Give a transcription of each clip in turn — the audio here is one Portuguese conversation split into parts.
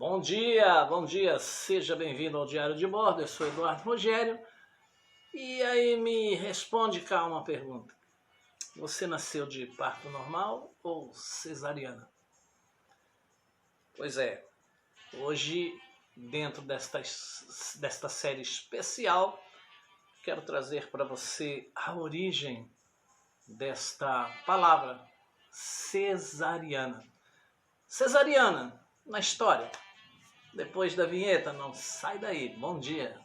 Bom dia, seja bem-vindo ao Diário de Bordo, eu sou Eduardo Rogério. E aí me responde cá uma pergunta. Você nasceu de parto normal ou cesariana? Pois é, hoje dentro desta série especial, quero trazer para você a origem desta palavra, cesariana. Cesariana, na história. Depois da vinheta, não sai daí. Bom dia.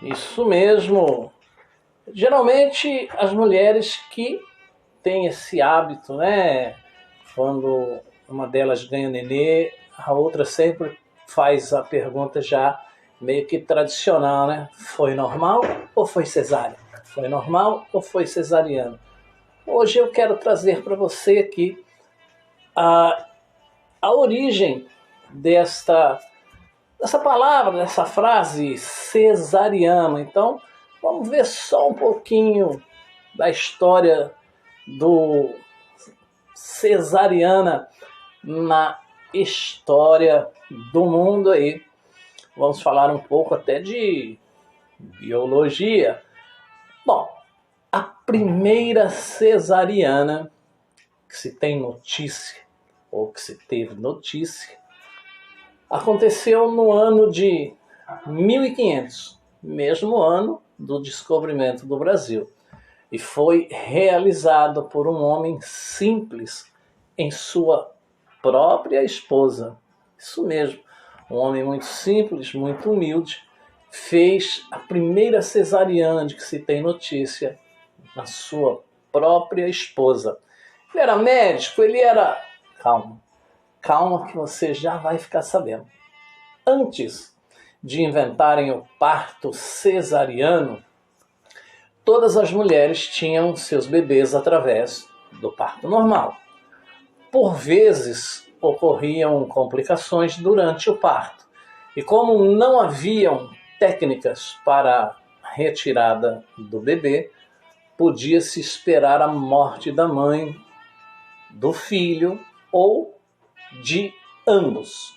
Isso mesmo. Geralmente as mulheres que têm esse hábito, né? Quando uma delas ganha nenê, a outra sempre faz a pergunta já meio que tradicional, né? Foi normal ou foi cesárea? Foi normal ou foi cesariana? Hoje eu quero trazer para você aqui a origem dessa palavra, dessa frase cesariana. Então, vamos ver só um pouquinho da história do cesariana na história do mundo aí. Vamos falar um pouco até de biologia. Bom, a primeira cesariana que se tem notícia, ou que se teve notícia, aconteceu no ano de 1500, mesmo ano do descobrimento do Brasil, e foi realizado por um homem simples em sua própria esposa. Isso mesmo, um homem muito simples, muito humilde, fez a primeira cesariana de que se tem notícia na sua própria esposa. Ele era médico, ele era... Calma que você já vai ficar sabendo. Antes de inventarem o parto cesariano, todas as mulheres tinham seus bebês através do parto normal. Por vezes ocorriam complicações durante o parto. E como não haviam técnicas para a retirada do bebê, podia-se esperar a morte da mãe, do filho ou de ambos.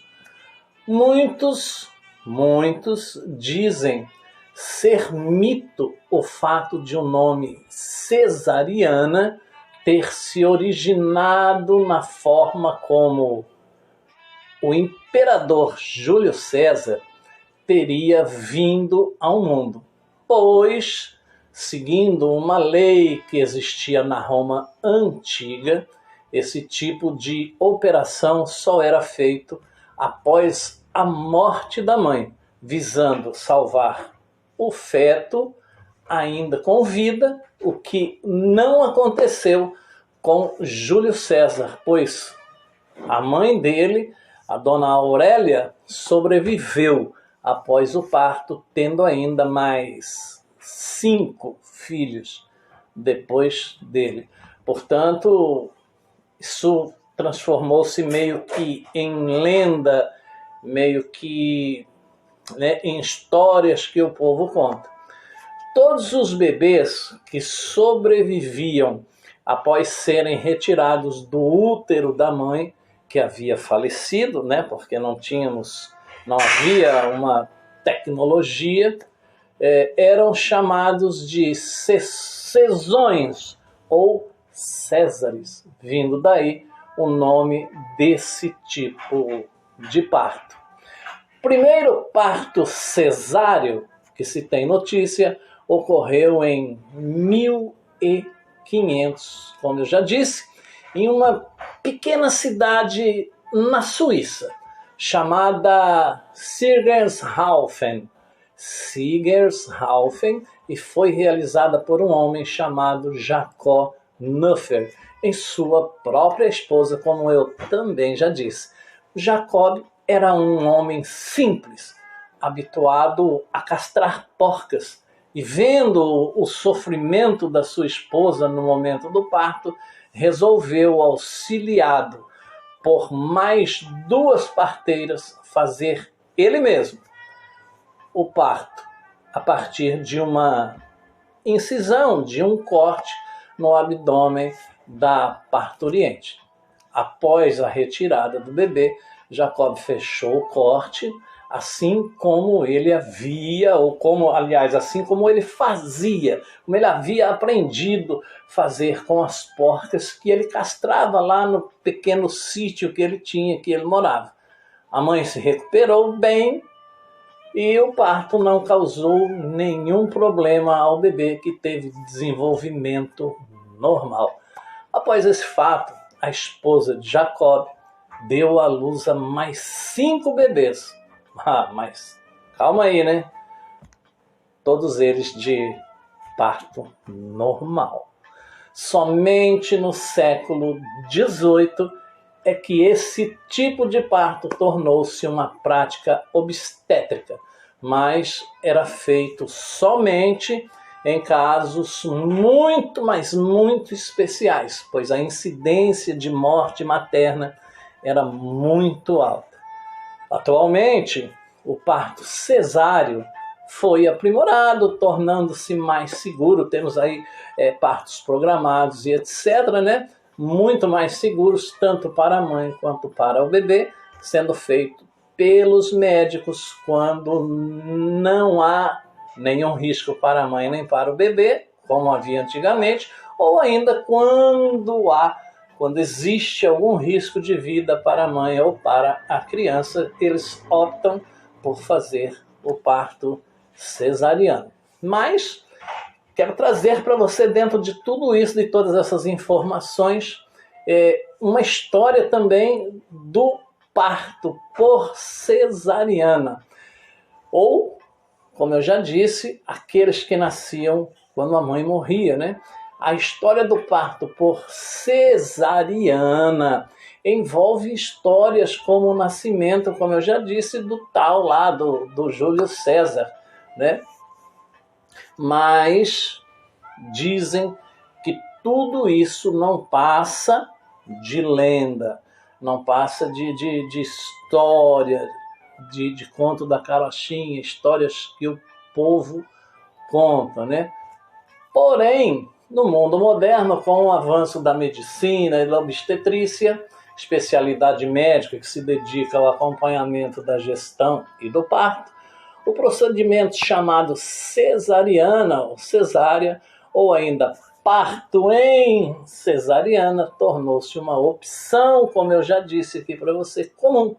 Muitos dizem ser mito o fato de o nome cesariana ter se originado na forma como o imperador Júlio César teria vindo ao mundo, pois, seguindo uma lei que existia na Roma antiga, esse tipo de operação só era feito após a morte da mãe, visando salvar o feto ainda com vida, o que não aconteceu com Júlio César, pois a mãe dele, a dona Aurélia, sobreviveu após o parto, tendo ainda mais 5 filhos depois dele. Portanto, isso transformou-se meio que em lenda, meio que em histórias que o povo conta. Todos os bebês que sobreviviam após serem retirados do útero da mãe, que havia falecido, porque não havia uma tecnologia, eram chamados de cesões ou césares, vindo daí o nome desse tipo de parto. O primeiro parto cesáreo que se tem notícia ocorreu em 1500, como eu já disse, em uma pequena cidade na Suíça, chamada Sigershofen, e foi realizada por um homem chamado Jacob Neuffer, em sua própria esposa, como eu também já disse. Jacob era um homem simples, habituado a castrar porcas, e vendo o sofrimento da sua esposa no momento do parto, resolveu, auxiliado por mais 2 parteiras, fazer ele mesmo o parto, a partir de uma incisão, de um corte no abdômen da parturiente. Após a retirada do bebê, Jacob fechou o corte, assim como ele havia, ou como, aliás, assim como ele fazia, como ele havia aprendido fazer com as porcas que ele castrava lá no pequeno sítio que ele tinha, que ele morava. A mãe se recuperou bem e o parto não causou nenhum problema ao bebê, que teve desenvolvimento normal. Após esse fato, a esposa de Jacob deu à luz a mais 5 bebês. Mas calma aí, né? Todos eles de parto normal. Somente no século XVIII é que esse tipo de parto tornou-se uma prática obstétrica, mas era feito somente em casos muito, mas muito especiais, pois a incidência de morte materna era muito alta. Atualmente, o parto cesáreo foi aprimorado, tornando-se mais seguro. Temos aí partos programados e etc., né? Muito mais seguros, tanto para a mãe quanto para o bebê, sendo feito pelos médicos quando não há nenhum risco para a mãe nem para o bebê, como havia antigamente, ou ainda quando existe algum risco de vida para a mãe ou para a criança, eles optam por fazer o parto cesariano. Mas quero trazer para você, dentro de tudo isso, de todas essas informações, uma história também do parto por cesariana. Ou, como eu já disse, aqueles que nasciam quando a mãe morria, né? A história do parto por cesariana envolve histórias como o nascimento, como eu já disse, do tal lá, do Júlio César, né? Mas dizem que tudo isso não passa de lenda, não passa de história, de conto da carochinha, histórias que o povo conta, né? Porém, no mundo moderno, com o avanço da medicina e da obstetrícia, especialidade médica que se dedica ao acompanhamento da gestão e do parto, o procedimento chamado cesariana ou cesárea, ou ainda parto em cesariana, tornou-se uma opção, como eu já disse aqui para você, comum,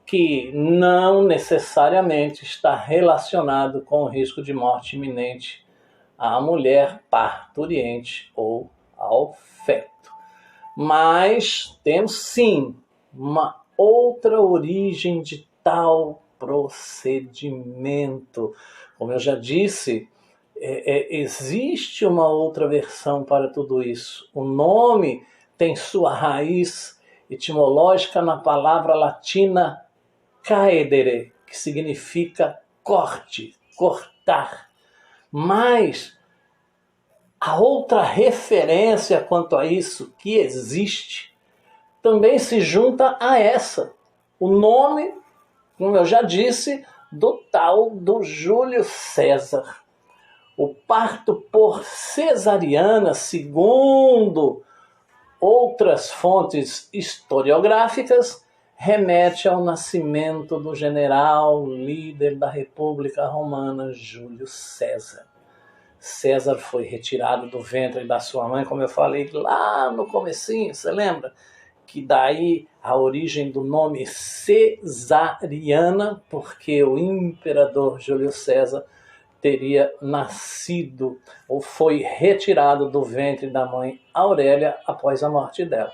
que não necessariamente está relacionado com o risco de morte iminente à mulher parturiente ou ao feto. Mas temos sim uma outra origem de tal procedimento. Como eu já disse, existe uma outra versão para tudo isso. O nome tem sua raiz etimológica na palavra latina caedere, que significa corte, cortar. Mas a outra referência quanto a isso que existe também se junta a essa. O nome, como eu já disse, do tal do Júlio César. O parto por cesariana, segundo outras fontes historiográficas, remete ao nascimento do general líder da República Romana, Júlio César. César foi retirado do ventre da sua mãe, como eu falei lá no comecinho, você lembra? Que daí a origem do nome cesariana, porque o imperador Júlio César teria nascido ou foi retirado do ventre da mãe Aurélia após a morte dela.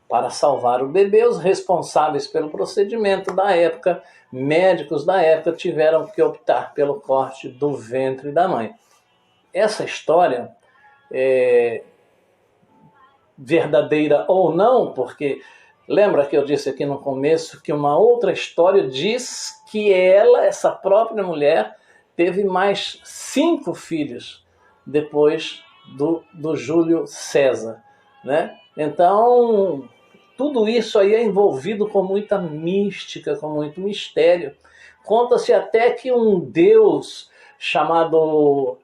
Para salvar o bebê, os responsáveis pelo procedimento da época, médicos da época, tiveram que optar pelo corte do ventre da mãe. Essa história é verdadeira ou não, porque Lembra que eu disse aqui no começo que uma outra história diz que ela, essa própria mulher, teve mais 5 filhos depois do Júlio César, né? Então, tudo isso aí é envolvido com muita mística, com muito mistério. Conta-se até que um deus chamado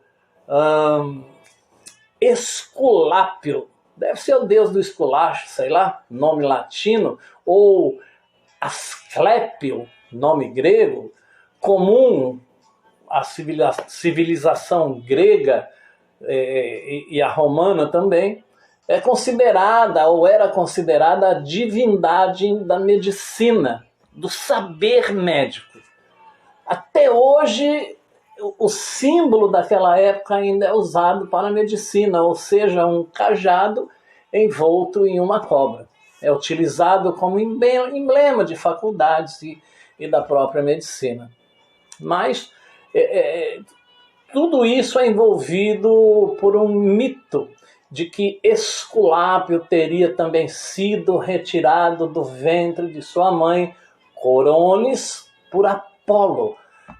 Esculápio, deve ser o deus do esculacho, sei lá, nome latino, ou Asclépio, nome grego, comum à civilização grega e a romana também, é considerada, ou era considerada, a divindade da medicina, do saber médico. Até hoje, o símbolo daquela época ainda é usado para a medicina, ou seja, um cajado envolto em uma cobra. É utilizado como emblema de faculdades e da própria medicina. Mas tudo isso é envolvido por um mito de que Esculápio teria também sido retirado do ventre de sua mãe, Coronis, por Apolo,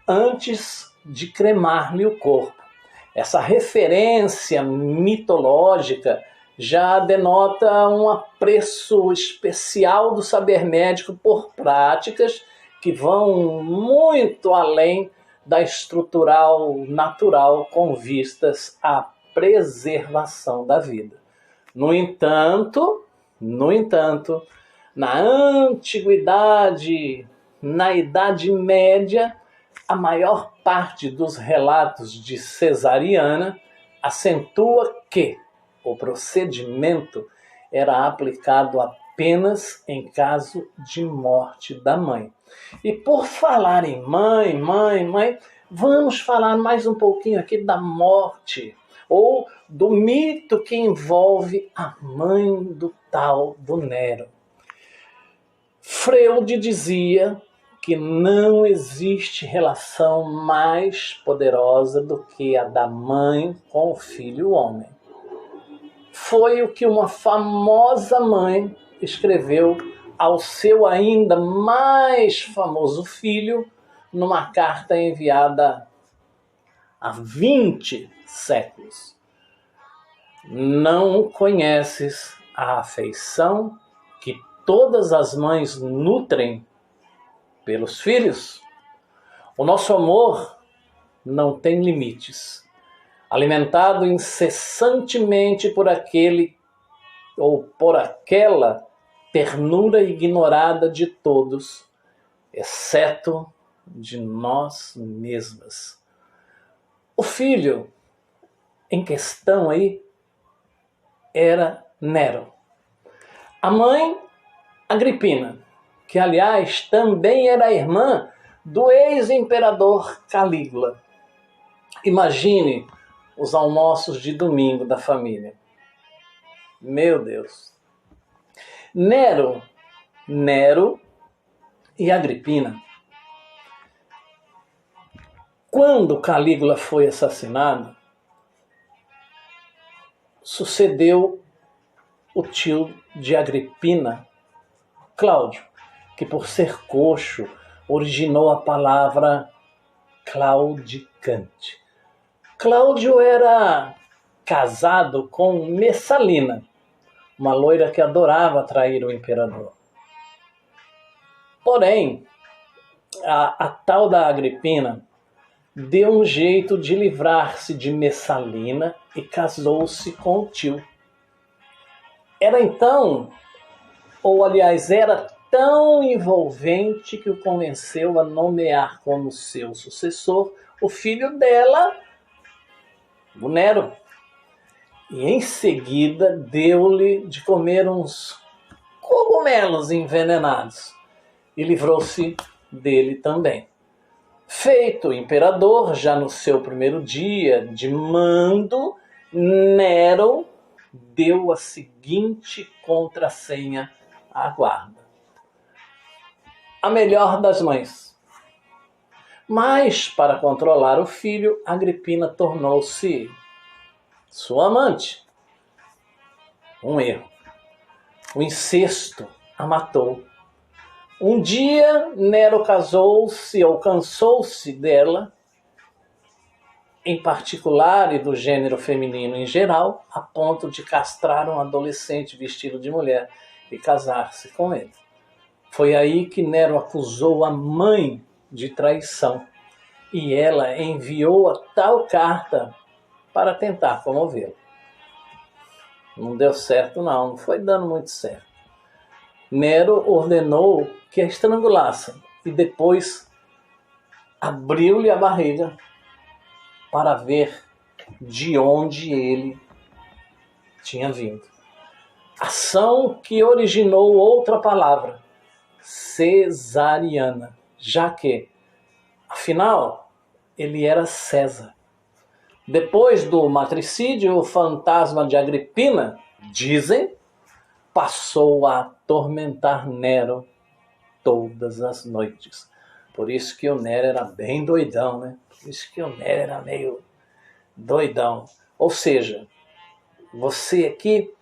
antes de cremar-lhe o corpo. Essa referência mitológica já denota um apreço especial do saber médico por práticas que vão muito além da estrutural natural com vistas à preservação da vida. No entanto, na antiguidade, na Idade Média, a maior parte dos relatos de cesariana acentua que o procedimento era aplicado apenas em caso de morte da mãe. E por falar em mãe, vamos falar mais um pouquinho aqui da morte, ou do mito que envolve a mãe do tal do Nero. Freud dizia que não existe relação mais poderosa do que a da mãe com o filho homem. Foi o que uma famosa mãe escreveu ao seu ainda mais famoso filho numa carta enviada há 20 séculos. Não conheces a afeição que todas as mães nutrem pelos filhos? O nosso amor não tem limites. Alimentado incessantemente por aquele ou por aquela ternura ignorada de todos, exceto de nós mesmas. O filho em questão aí era Nero. A mãe, Agripina, que aliás também era irmã do ex-imperador Calígula. Imagine os almoços de domingo da família. Meu Deus. Nero e Agripina. Quando Calígula foi assassinado, sucedeu o tio de Agripina, Cláudio, que por ser coxo originou a palavra claudicante. Cláudio era casado com Messalina, uma loira que adorava atrair o imperador. Porém, a tal da Agripina deu um jeito de livrar-se de Messalina e casou-se com o tio. Era tão envolvente que o convenceu a nomear como seu sucessor o filho dela, o Nero. E em seguida deu-lhe de comer uns cogumelos envenenados e livrou-se dele também. Feito imperador, já no seu primeiro dia de mando, Nero deu a seguinte contrassenha à guarda: a melhor das mães. Mas, para controlar o filho, Agripina tornou-se sua amante. Um erro. O incesto a matou. Um dia, Nero casou-se ou cansou-se dela, em particular e do gênero feminino em geral, a ponto de castrar um adolescente vestido de mulher e casar-se com ele. Foi aí que Nero acusou a mãe de traição e ela enviou a tal carta para tentar comovê-lo. Não deu certo não foi dando muito certo. Nero ordenou que a estrangulassem e depois abriu-lhe a barriga para ver de onde ele tinha vindo. Ação que originou outra palavra, cesariana, já que, afinal, ele era César. Depois do matricídio, o fantasma de Agripina, dizem, passou a atormentar Nero todas as noites. Por isso que o Nero era bem doidão, né? Por isso que o Nero era meio doidão. Ou seja, você aqui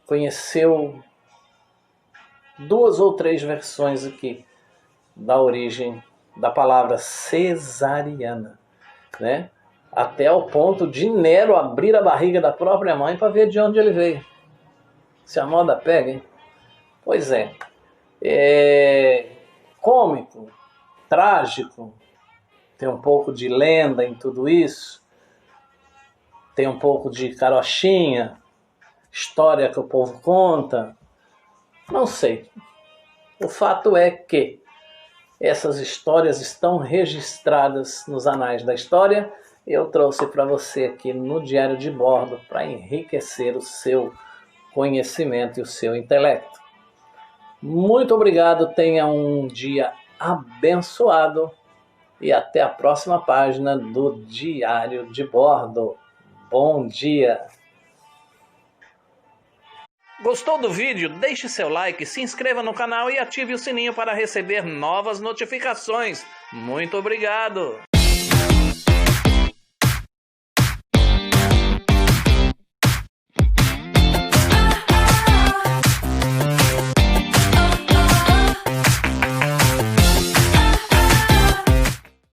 conheceu 2 ou 3 versões aqui da origem da palavra cesariana, né? Até o ponto de Nero abrir a barriga da própria mãe para ver de onde ele veio. Se a moda pega, hein? Pois é. Cômico, trágico, tem um pouco de lenda em tudo isso, tem um pouco de carochinha, história que o povo conta, não sei. O fato é que essas histórias estão registradas nos anais da história e eu trouxe para você aqui no Diário de Bordo para enriquecer o seu conhecimento e o seu intelecto. Muito obrigado, tenha um dia abençoado e até a próxima página do Diário de Bordo. Bom dia! Gostou do vídeo? Deixe seu like, se inscreva no canal e ative o sininho para receber novas notificações. Muito obrigado!